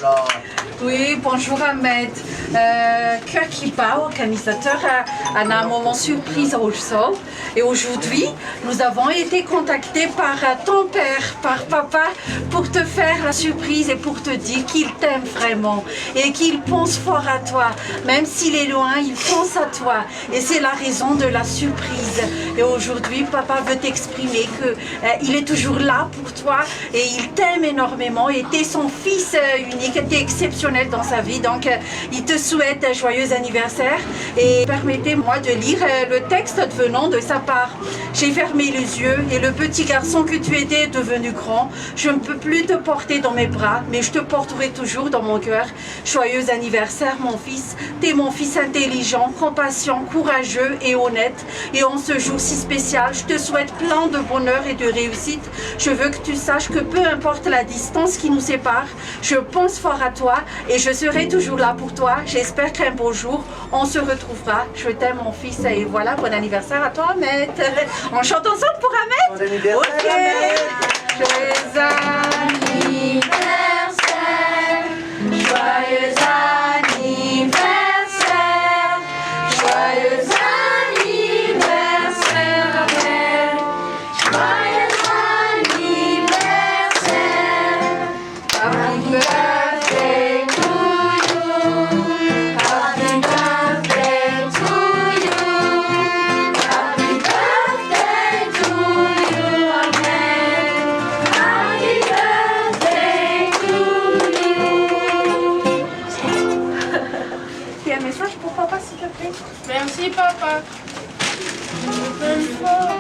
là. Oui, bonjour Ahmed. Cœur qui bat, organisateur à un moment surprise also. Et aujourd'hui, nous avons été contactés par ton père, par papa, pour te faire la surprise et pour te dire qu'il t'aime vraiment et qu'il pense fort à toi. Même s'il est loin, il pense à toi. Et c'est la raison de la surprise. Et aujourd'hui, papa veut t'exprimer qu'il est toujours là pour toi et il t'aime énormément. Et t'es son fils unique, t'es exceptionnel dans sa vie. Donc, il te souhaite un joyeux anniversaire. Et permettez-moi de lire le texte venant de sa part. J'ai fermé les yeux et le petit garçon que tu étais est devenu grand. Je ne peux plus te porter dans mes bras, mais je te porterai toujours dans mon cœur. Joyeux anniversaire, mon fils. T'es mon fils intelligent, compatient, courageux et honnête. Et en ce jour si spécial, je te souhaite plein de bonheur et de réussite. Je veux que tu saches que peu importe la distance qui nous sépare, je pense fort à toi et je serai toujours là pour toi. J'espère qu'un beau jour, on se retrouvera. Je t'aime, mon fils. Et voilà, bon anniversaire à toi, Ahmed. On chante ensemble pour Ahmed? Bon anniversaire, Ok. Ahmed. Joyeux anniversaire, joyeux anniversaire, joyeux anniversaire, Ahmed. Joyeux anniversaire, happy birthday to you, happy birthday to you, happy birthday to you, Ahmed. Happy birthday to you. Il y a un message pour papa, s'il te plaît? Merci papa. Je t'aime fort.